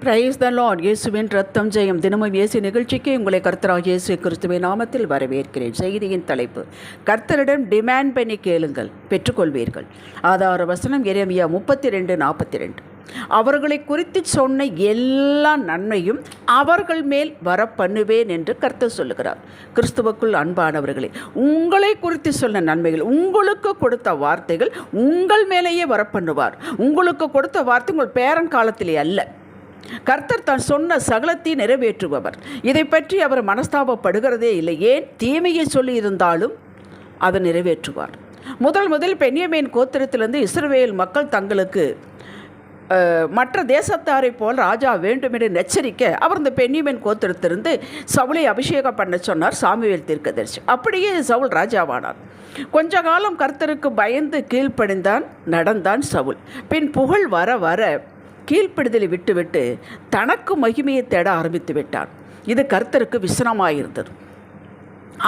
Praise the Lord. இயேசுவின் ரத்தம் ஜெயம். தினமும் இயேசு நிகழ்ச்சிக்கு உங்களை கர்த்தராகிய இயேசு கிறிஸ்துவின் நாமத்தில் வரவேற்கிறேன். செய்தியின் தலைப்பு: கர்த்தரிடம் டிமாண்ட் பண்ணி கேளுங்கள், பெற்றுக்கொள்வீர்கள். ஆதார வசனம் எரேமியா 32:42. அவர்களை குறித்து சொன்ன எல்லா நன்மையும் அவர்கள் மேல் வர பண்ணுவேன் என்று கர்த்தர் சொல்லுகிறார். கிறிஸ்துவுக்குள் அன்பானவர்களே, உங்களை குறித்து சொன்ன நன்மைகள், உங்களுக்கு கொடுத்த வார்த்தைகள் உங்கள் மேலேயே வர பண்ணுவார். உங்களுக்கு கொடுத்த வார்த்தை உங்கள் பேரங்காலத்திலே அல்ல. கர்த்தர் தான் சொன்ன சகலத்தை நிறைவேற்றுபவர். இதை பற்றி அவர் மனஸ்தாபப்படுகிறதே இல்லை. ஏன்? தீமையை சொல்லி இருந்தாலும் அதை நிறைவேற்றுவார். முதல் பென்யமீன் கோத்திரத்திலிருந்து இஸ்ரவேல் மக்கள் தங்களுக்கு மற்ற தேசத்தாரை போல் ராஜா வேண்டும் என்று எச்சரிக்க அவர் இந்த பென்யமீன் கோத்திரத்திலிருந்து சவுலை அபிஷேகம் பண்ண சொன்னார் சாமுவேல் தீர்க்கதரிசி. அப்படியே சவுல் ராஜாவானார். கொஞ்ச காலம் கர்த்தருக்கு பயந்து கீழ்ப்படிந்தான், நடந்தான் சவுல். பின் புகழ் வர வர கீழ்ப்பிடுதலை விட்டுவிட்டு தனக்கு மகிமையை தேட ஆரம்பித்து விட்டான். இது கர்த்தருக்கு விசனமாயிருந்தது.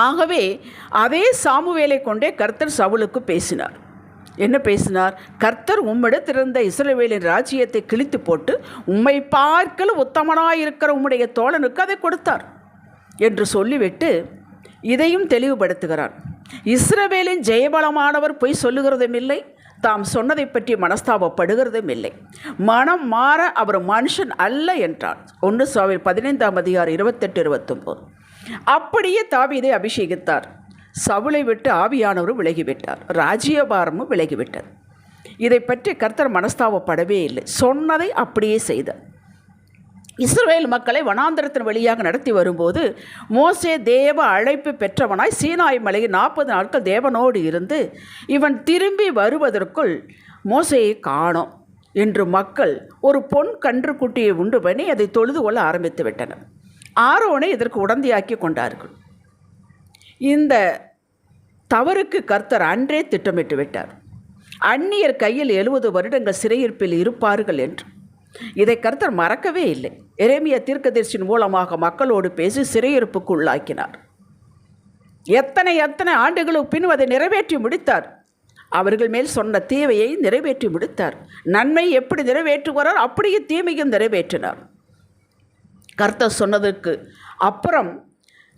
ஆகவே அதே சாமுவேலை கொண்டே கர்த்தர் சவுலுக்கு பேசினார். என்ன பேசினார்? கர்த்தர் உம்மிடத்திருந்த இஸ்ரவேலின் ராஜ்யத்தை கிழித்து போட்டு உம்மை பார்க்கலும் உத்தமனாயிருக்கிற உம்முடைய தோழனுக்கு அதை கொடுத்தார் என்று சொல்லிவிட்டு இதையும் தெளிவுபடுத்துகிறார். இஸ்ரவேலின் ஜெயபலமானவர் பொய் சொல்லுகிறதும் இல்லை, தாம் சொன்னதை பற்றி மனஸ்தாபப்படுகிறதும் இல்லை. மனம் மாற அவர் மனுஷன் அல்ல என்றார். 1 சாமுவேல் 15:28-29. அப்படியே தாவீதை அபிஷேகித்தார். சவுலை விட்டு ஆவியானவரும் விலகிவிட்டார், ராஜ்யபாரமும் விலகிவிட்டார். இதை பற்றி கர்த்தர் மனஸ்தாபப்படவே இல்லை. சொன்னதை அப்படியே செய்தார். இஸ்ரவேல் மக்களை வனாந்தரத்தின் வழியாக நடத்தி வரும்போது மோசே தேவ அழைப்பு பெற்றவனாய் சீனாய் மலையில் 40 நாட்கள் தேவனோடு இருந்து இவன் திரும்பி வருவதற்குள் மோசேயை காணோம் என்று மக்கள் ஒரு பொன் கன்றுக்குட்டியை உண்டு பண்ணி அதை தொழுது கொள்ள ஆரம்பித்து விட்டனர். ஆரோனை இதற்கு உடந்தையாக்கி கொண்டார்கள். இந்த தவறுக்கு கர்த்தர் அன்றே திட்டமிட்டு விட்டார். அந்நியர் கையில் 70 வருடங்கள் சிறையிருப்பில் இருப்பார்கள் என்று. இதை கர்த்தர் மறக்கவே இல்லை. எரேமியா தீர்க்கதரிசியின் மூலமாக மக்களோடு பேசி சிறையிருப்புக்கு உள்ளாக்கினார். எத்தனை ஆண்டுகளுக்கு பின் அதை நிறைவேற்றி முடித்தார். அவர்கள் மேல் சொன்ன தீமையை நிறைவேற்றி முடித்தார். நன்மை எப்படி நிறைவேற்றுகிறார், அப்படியே தீமையும் நிறைவேற்றினார். கர்த்தர் சொன்னதற்கு அப்புறம்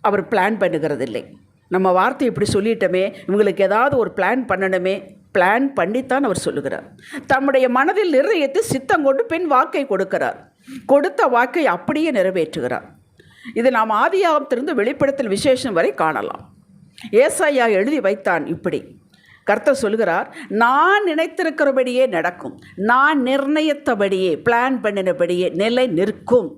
அவர் பிளான் பண்ணுகிறதில்லை. நம்ம வார்த்தை இப்படி சொல்லிட்டோமே, இவங்களுக்கு ஏதாவது ஒரு பிளான் பண்ணணுமே, பிளான் பண்ணித்தான் அவர் சொல்லுகிறார். தம்முடைய மனதில் நிறையத்தை சித்தம் கொண்டு பின் வாக்கை கொடுக்கிறார். கொடுத்த வாக்கை அப்படியே நிறைவேற்றுகிறார். இது நாம் ஆதியாகமத்திலிருந்து வெளிப்படுத்தல் விசேஷம் வரை காணலாம். ஏசாயா எழுதி வைத்தான் இப்படி. கர்த்தர் சொல்கிறார், நான் நினைத்திருக்கிறபடியே நடக்கும், நான் நிர்ணயித்தபடியே பிளான் பண்ணினபடியே நிலை நிற்கும்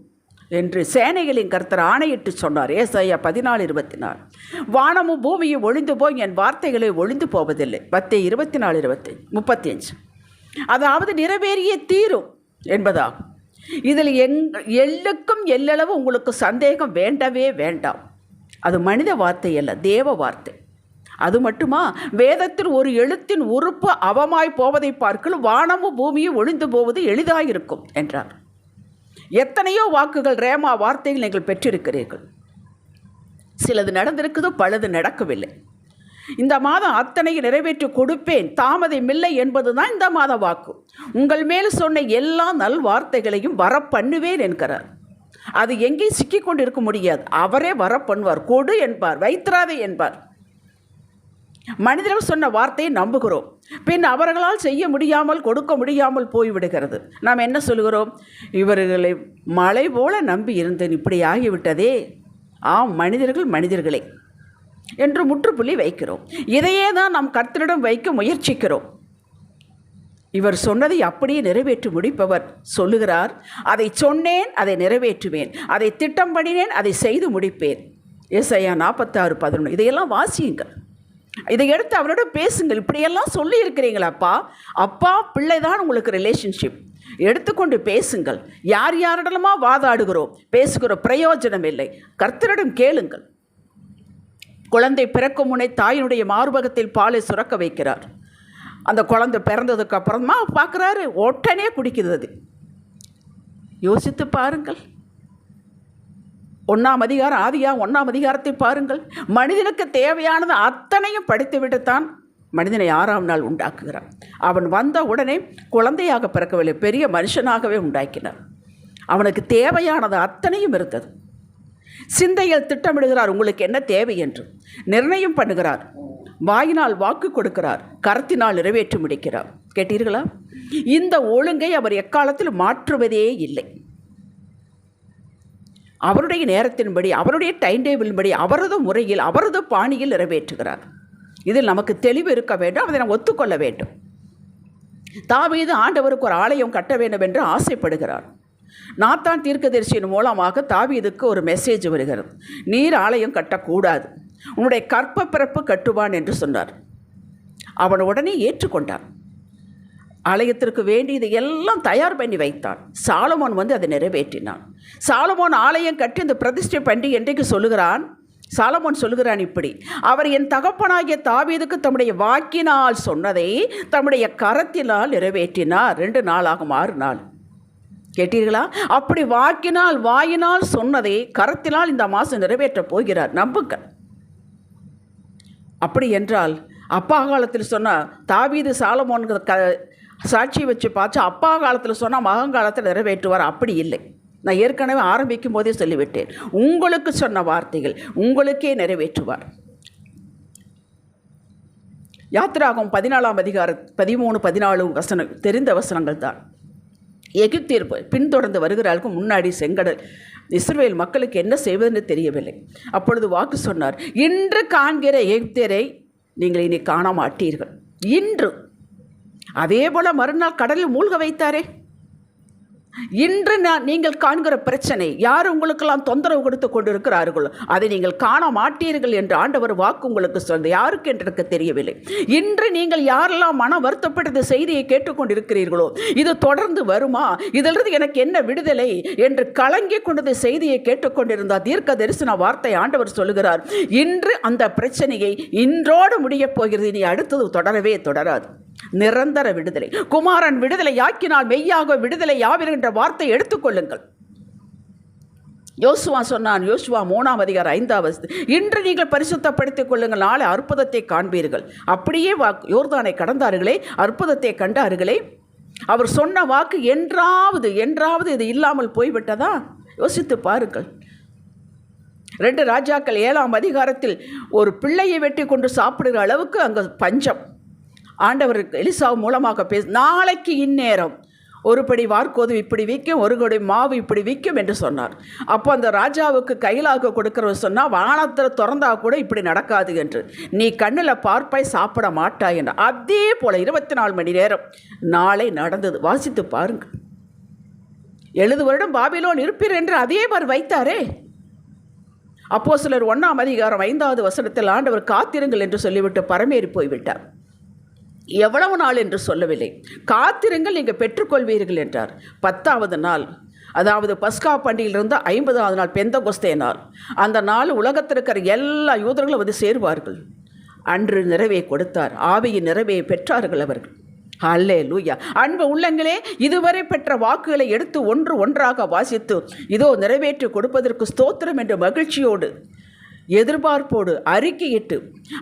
என்று சேனைகளின் கர்த்தர் ஆணையிட்டு சொன்னார். ஏசாயா 14:24. வானமும் பூமியும் ஒழிந்து போய் என் வார்த்தைகளை ஒழிந்து போவதில்லை. 24:35. அதாவது நிறைவேறிய தீரும் என்பதாகும். இதில் எள்ளுக்கும் எல்லளவு உங்களுக்கு சந்தேகம் வேண்டவே வேண்டாம். அது மனித வார்த்தை அல்ல, தேவ வார்த்தை. அது மட்டுமா, வேதத்தில் ஒரு எழுத்தின் உறுப்பு அவமாய் போவதை பார்க்கலும் வானமும் பூமியும் ஒழிந்து போவது எளிதாயிருக்கும் என்றார். எத்தனையோ வாக்குகள், ரேமா வார்த்தைகள் நீங்கள் பெற்றிருக்கிறீர்கள். சிலது நடந்திருக்குதோ, பலது நடக்கவில்லை. இந்த மாதம் அத்தனையை நிறைவேற்றி கொடுப்பேன், தாமதமில்லை என்பது தான் இந்த மாத வாக்கு. உங்கள் மேல் சொன்ன எல்லா நல் வார்த்தைகளையும் வர பண்ணுவேன் என்கிறார். அது எங்கேயும் சிக்கி கொண்டு இருக்க முடியாது. அவரே வர பண்ணுவார். கொடு என்பார், வைத்திராதே என்பார். மனிதர்கள் சொன்ன வார்த்தையை நம்புகிறோம். பின் அவர்களால் செய்ய முடியாமல், கொடுக்க முடியாமல் போய்விடுகிறது. நாம் என்ன சொல்கிறோம்? இவர்களை மழை போல நம்பி இருந்தேன், இப்படி ஆகிவிட்டதே. ஆம், மனிதர்களே என்று முற்றுப்புள்ளி வைக்கிறோம். இதையே தான் நாம் கர்த்தரிடம் வைக்க முயற்சிக்கிறோம். இவர் சொன்னதை அப்படியே நிறைவேற்றி முடிப்பவர் சொல்லுகிறார், அதை சொன்னேன், அதை நிறைவேற்றுவேன், அதை திட்டம் பண்ணினேன், அதை செய்து முடிப்பேன். ஏசாயா 46:11. இதையெல்லாம் வாசியுங்கள். இதை எடுத்து அவரோட பேசுங்கள். இப்படியெல்லாம் சொல்லி இருக்கிறீங்களாப்பா, அப்பா பிள்ளை தான் உங்களுக்கு ரிலேஷன்ஷிப். எடுத்துக்கொண்டு பேசுங்கள். யாரிடமா வாதாடுகிறோம், பேசுகிற பிரயோஜனம் இல்லை. கர்த்தரிடம் கேளுங்கள். குழந்தை பிறக்கும் முன்னே தாயினுடைய மார்பகத்தில் பாலை சுரக்க வைக்கிறார். அந்த குழந்தை பிறந்ததுக்கு அப்புறமா பார்க்குறாரு, உடனே குடிக்கிறது. யோசித்து பாருங்கள். 1ஆம் அதிகாரம், ஆதியா 1ஆம் அதிகாரத்தை பாருங்கள். மனிதனுக்கு தேவையானது அத்தனையும் படித்துவிட்டுத்தான் மனிதனை 6ஆம் நாள் உண்டாக்குகிறார். அவன் வந்த உடனே குழந்தையாக பிறக்கவில்லை, பெரிய மனுஷனாகவே உண்டாக்கினார். அவனுக்கு தேவையானது அத்தனையும் இருந்தது. சிந்தையில் திட்டமிடுகிறார் உங்களுக்கு என்ன தேவை என்று நிர்ணயம் பண்ணுகிறார். வாயினால் வாக்கு கொடுக்கிறார், கரத்தினால் நிறைவேற்றி முடிக்கிறார். கேட்டீர்களா? இந்த ஒழுங்கை அவர் எக்காலத்தில் மாற்றுவதே இல்லை. அவருடைய நேரத்தின்படி, அவருடைய டைம் டேபிளின்படி, அவரது முறையில், அவரது பாணியில் நிறைவேற்றுகிறார். இதில் நமக்கு தெளிவு இருக்க வேண்டும், அதை நாம் ஒத்துக்கொள்ள வேண்டும். தாவீது ஆண்டவருக்கு ஒரு ஆலயம் கட்ட வேண்டும் என்று ஆசைப்படுகிறார். நாத்தான் தீர்க்கதரிசியின் மூலமாக தாவீதுக்கு ஒரு மெசேஜ் வருகிறது. நீர் ஆலயம் கட்டக்கூடாது, உன்னுடைய கற்ப பிறப்பு கட்டுவான் என்று சொன்னார். அவன் உடனே ஏற்றுக்கொண்டான். ஆலயத்திற்கு வேண்டியது எல்லாம் தயார் பண்ணி வைத்தான். சாலமோன் வந்து அதை நிறைவேற்றினான். சாலமோன் ஆலயம் கட்டி இந்த பிரதிஷ்டை பண்டி என்றைக்கு சொல்லுகிறான், சாலமோன் சொல்லுகிறான் இப்படி: அவர் என் தகப்பனாகிய தாவீதுக்கு தம்முடைய வாக்கினால் சொன்னதை தம்முடைய கரத்தினால் நிறைவேற்றினார். 2 நாளாகும் 6 நாள். கேட்டீர்களா? அப்படி வாக்கினால், வாயினால் சொன்னதை கரத்தினால் இந்த மாதம் நிறைவேற்றப் போகிறார். நம்புங்கள். அப்படி என்றால் அப்பா காலத்தில் சொன்னால் தாவீது சாலமோனுக்கு சாட்சி வச்சு பார்த்து அப்பா காலத்தில் சொன்னால் மகங்காலத்தில் நிறைவேற்றுவார். அப்படி இல்லை. நான் ஏற்கனவே ஆரம்பிக்கும் போதே சொல்லிவிட்டேன், உங்களுக்கு சொன்ன வார்த்தைகள் உங்களுக்கே நிறைவேற்றுவார். யாத்திராகமம் 14ஆம் அதிகாரம் 13, 14 வசனம் தெரிந்த வசனங்கள் தான். எகிப்தியர் பின்தொடர்ந்து வருகிறாருக்கு முன்னாடி செங்கடல். இஸ்ரவேல் மக்களுக்கு என்ன செய்வதென்று தெரியவில்லை. அப்பொழுது வாக்கு சொன்னார், இன்று காண்கிற எகிப்தியரை நீங்கள் இனி காண மாட்டீர்கள். இன்று. அதே போல மறுநாள் கடலில் மூழ்க வைத்தாரே. இன்று நீங்கள் காண்கிற பிரச்சனை, யார் உங்களுக்கெல்லாம் தொந்தரவு கொடுத்து கொண்டிருக்கிறார்களோ அதை நீங்கள் காண மாட்டீர்கள் என்று ஆண்டவர் வாக்கு உங்களுக்கு சொன்னது. யாருக்கு என்று எனக்கு தெரியவில்லை. இன்று நீங்கள் யாரெல்லாம் மன வருத்தப்பட்ட செய்தியை கேட்டுக்கொண்டிருக்கிறீர்களோ, இது தொடர்ந்து வருமா, இதிலிருந்து எனக்கு என்ன விடுதலை என்று கலங்கி கொண்டது செய்தியை கேட்டுக்கொண்டிருந்தார். தீர்க்க தரிசன வார்த்தை ஆண்டவர் சொல்லுகிறார், இன்று அந்த பிரச்சனையை இன்றோடு முடியப் போகிறது. இனி அடுத்தது தொடரவே தொடராது. நிரந்தர விடுதலை. குமாரன் விடுதலை யாக்கினால் மெய்யாக விடுதலை யாவீர்கள் என்ற வார்த்தை எடுத்துக்கொள்ளுங்கள். யோசுவா சொன்னான், யோசுவா 3ஆம் அதிகாரம் 5ஆம் வசனம், இன்று நீங்கள் பரிசுத்தப்படுத்திக் கொள்ளுங்கள், நாளை அற்புதத்தை காண்பீர்கள். அப்படியே யோர்தானை கடந்தார்களே, அற்புதத்தை கண்டார்களே. அவர் சொன்ன வாக்கு என்றாவது இது இல்லாமல் போய்விட்டதா? யோசித்து பாருங்கள். 2 ராஜாக்கள் 7ஆம் அதிகாரத்தில் ஒரு பிள்ளையை வெட்டி கொண்டு சாப்பிடுகிற அளவுக்கு அங்கே பஞ்சம். ஆண்டவர் எலிசா மூலமாக நாளைக்கு இந்நேரம் ஒரு படி வார்கோது இப்படி விற்கும், ஒரு கொடி மாவு இப்படி விற்கும் என்று சொன்னார். அப்போ அந்த ராஜாவுக்கு கையிலாக கொடுக்கிறவர் சொன்னால், வானத்தில் திறந்தா கூட இப்படி நடக்காது என்று, நீ கண்ணில் பார்ப்பாய், சாப்பிட மாட்டாய் என்று. அதே போல் 24 மணி நேரம் நாளை நடந்தது. வாசித்து பாருங்கள். 70 வருடம் பாபிலோன் இருப்பீர் என்று அதே மாதிரி வைத்தாரே. அப்போஸ்தலர் 1ஆம் அதிகாரம் 5வது வசனத்தில் ஆண்டவர் காத்திருங்கள் என்று சொல்லிவிட்டு பரமேறி போய்விட்டார். எவ்வளவு நாள் என்று சொல்லவில்லை. காத்திருங்கள், நீங்கள் பெற்றுக்கொள்வீர்கள் என்றார். 10வது நாள், அதாவது பஸ்கா பண்டிகையிலிருந்து 50வது நாள், பெந்தகொஸ்தே நாள். அந்த நாள் உலகத்தில் இருக்கிற எல்லா யூதர்களும் வந்து சேருவார்கள். அன்று நிறைவே கொடுத்தார். ஆவியின் நிறைவே பெற்றார்கள் அவர்கள். அல்லேலூயா. அன்பு உள்ளங்களே, இதுவரை பெற்ற வாக்குகளை எடுத்து ஒன்றாக வாசித்து இதோ நிறைவேற்றி கொடுப்பதற்கு ஸ்தோத்திரம் என்ற மகிழ்ச்சியோடு, எதிர்பார்ப்போடு, அறிக்கையிட்டு,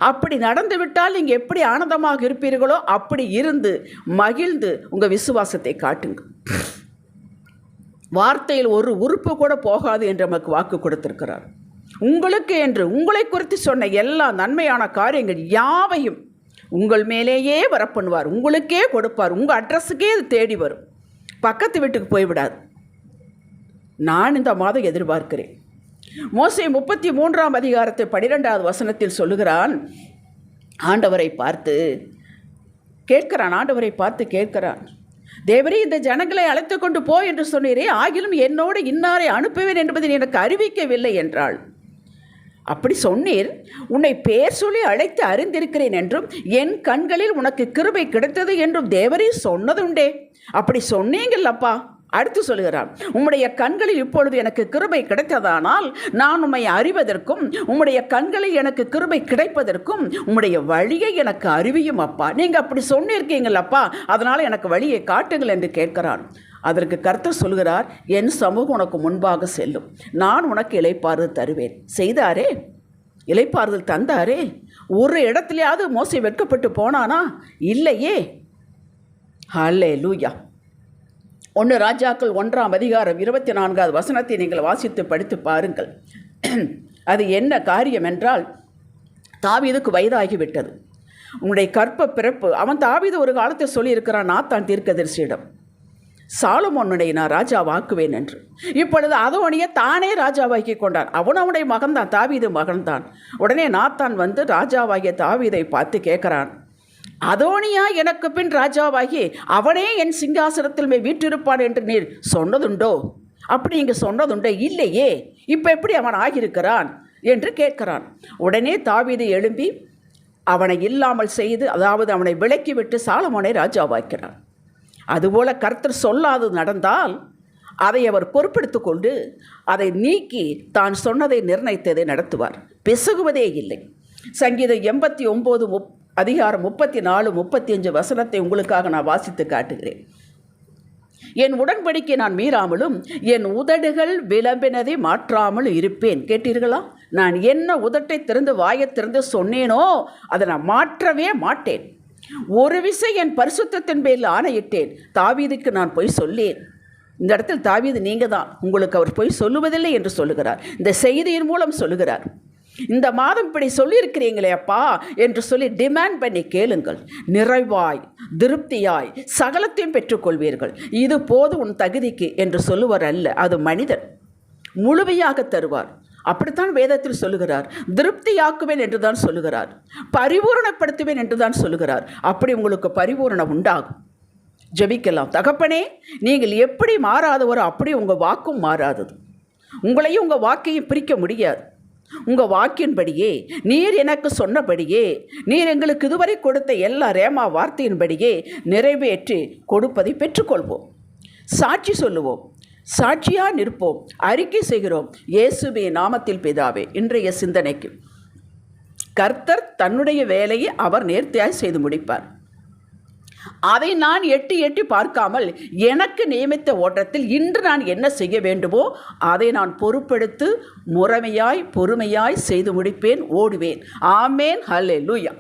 அப்படி நடந்துவிட்டால் நீங்கள் எப்படி ஆனந்தமாக இருப்பீர்களோ அப்படி இருந்து மகிழ்ந்து உங்கள் விசுவாசத்தை காட்டுங்க. வார்த்தையில் ஒரு உறுப்பு கூட போகாது என்று நமக்கு வாக்கு கொடுத்திருக்கிறார். உங்களுக்கு என்று உங்களை குறித்து சொன்ன எல்லா நன்மையான காரியங்கள் யாவையும் உங்கள் மேலேயே வரப்பண்ணுவார், உங்களுக்கே கொடுப்பார். உங்கள் அட்ரஸுக்கே இது தேடி வரும். பக்கத்து வீட்டுக்கு போய்விடாது. நான் இந்த மாதம் எதிர்பார்க்கிறேன். மோசே 33ஆம் அதிகாரத்தை 12வது வசனத்தில் சொல்லுகிறான், ஆண்டவரை பார்த்து கேட்கிறான், தேவரே, இந்த ஜனங்களை அழைத்து கொண்டு போ என்று சொன்னீரே, ஆகிலும் என்னோடு இன்னாரை அனுப்புவேன் என்பதை எனக்கு அறிவிக்கவில்லை என்றாள். அப்படி சொன்னீர், உன்னை பேர் சொல்லி அழைத்து அறிந்திருக்கிறேன் என்றும் என் கண்களில் உனக்கு கிருபை கிடைத்தது என்றும் தேவரே சொன்னதுண்டே. அப்படி சொன்னீங்கல்லப்பா. அடுத்து சொல்கிறான், உம்முடைய கண்களில் இப்பொழுது எனக்கு கிருபை கிடைத்ததானால் நான் உம்மை அறிவதற்கும் உம்முடைய கண்களில் எனக்கு கிருபை கிடைப்பதற்கும் உம்முடைய வழியை எனக்கு அறிவியும் அப்பா. நீங்கள் அப்படி சொன்னிருக்கீங்களப்பா, அதனால் எனக்கு வழியை காட்டுங்கள் என்று கேட்கிறான். அதற்கு கர்த்தர் சொல்கிறார், என் சமூகம் உனக்கு முன்பாக செல்லும், நான் உனக்கு இளைப்பாறுதல் தருவேன். செய்தாரே, இளைப்பாறுதல் தந்தாரே. ஒரு இடத்துலையாவது மோசே வெட்கப்பட்டு போனானா? இல்லையே. அல்லேலூயா. 1 ராஜாக்கள் 1ஆம் அதிகாரம் 24வது வசனத்தை நீங்கள் வாசித்து படித்து பாருங்கள். அது என்ன காரியம் என்றால், தாவீதுக்கு வயதாகிவிட்டது. உன்னுடைய கற்ப பிறப்பு. அவன் தாவீது ஒரு காலத்தில் சொல்லியிருக்கிறான் நாத்தான் தீர்க்கதரிசியிடம், சாலமோனை நான் ராஜாவாக்குவேன் என்று. இப்பொழுது அதோனியை தானே ராஜாவாக்கி கொண்டான். அவனுடைய மகன்தான், தாவீது மகன்தான். உடனே நாத்தான் வந்து ராஜாவாகிய தாவீதை பார்த்து கேட்குறான், அதோனியா எனக்கு பின் ராஜாவாகி அவனே என் சிங்காசனத்தில் வீற்றிருப்பான் என்று நீர் சொன்னதுண்டோ? அப்படி இங்கே சொன்னதுண்டோ? இல்லையே, இப்போ எப்படி அவன் ஆகியிருக்கிறான் என்று கேட்கிறான். உடனே தாவீது எழும்பி அவனை இல்லாமல் செய்து, அதாவது அவனை விலக்கிவிட்டு சாலமோனை ராஜாவாக்கிறான். அதுபோல கர்த்தர் சொல்லாது நடந்தால் அதை அவர் பொறுப்பெடுத்து கொண்டு அதை நீக்கி தான் சொன்னதை நிர்ணயித்ததை நடத்துவார். பிசகுவதே இல்லை. சங்கீதம் 89 அதிகாரம் 34, 35 வசனத்தை உங்களுக்காக நான் வாசித்து காட்டுகிறேன். என் உடன்படிக்கை நான் மீறாமலும் என் உதடுகள் விளம்பினதை மாற்றாமல் இருப்பேன். கேட்டீர்களா? நான் என்ன உதட்டை திறந்து வாயை திறந்து சொன்னேனோ அதை நான் மாற்றவே மாட்டேன். ஒரு விசை என் பரிசுத்தத்தின் பேரில் ஆணையிட்டேன், தாவீதுக்கு நான் போய் சொல்லேன். இந்த இடத்தில் தாவீது நீங்கள் தான், உங்களுக்கு அவர் போய் சொல்லுவதில்லை என்று சொல்லுகிறார். இந்த செய்தியின் மூலம் சொல்லுகிறார், இந்த மாதம் இப்படி சொல்லியிருக்கிறீங்களே அப்பா என்று சொல்லி டிமாண்ட் பண்ணி கேளுங்கள். நிறைவாய் திருப்தியாய் சகலத்தையும் பெற்றுக்கொள்வீர்கள். இது போது உன் தகுதிக்கு என்று சொல்லுவார் அல்ல, அது மனிதன். முழுமையாக தருவார். அப்படித்தான் வேதத்தில் சொல்லுகிறார். திருப்தியாக்குவேன் என்று தான் சொல்லுகிறார். பரிபூரணப்படுத்துவேன் என்று தான் சொல்லுகிறார். அப்படி உங்களுக்கு பரிபூரணம் உண்டாகும். ஜெபிக்கலாம். தகப்பனே, நீங்கள் எப்படி மாறாதவரோ அப்படி உங்கள் வாக்கும் மாறாதது. உங்களையும் உங்கள் வாக்கையும் பிரிக்க முடியாது. உங்கள் வாக்கின்படியே, நீர் எனக்கு சொன்னபடியே, நீர் எங்களுக்கு இதுவரை கொடுத்த எல்லா ரேமா வார்த்தையின்படியே நிறைவேற்றி கொடுப்பதை பெற்றுக்கொள்வோம். சாட்சி சொல்லுவோம், சாட்சியாக நிற்போம், அறிக்கை செய்கிறோம். இயேசுவே நாமத்தில் பிதாவே. இன்றைய சிந்தனைக்கு, கர்த்தர் தன்னுடைய வேலையை அவர் நேர்த்தியாய் செய்து முடிப்பார். அதை நான் எட்டி எட்டி பார்க்காமல் எனக்கு நியமித்த ஓட்டத்தில் இன்று நான் என்ன செய்ய வேண்டுமோ அதை நான் பொறுப்பெடுத்து முறைமையாய் பொறுமையாய் செய்து முடிப்பேன், ஓடுவேன். ஆமேன். ஹல்லேலூயா.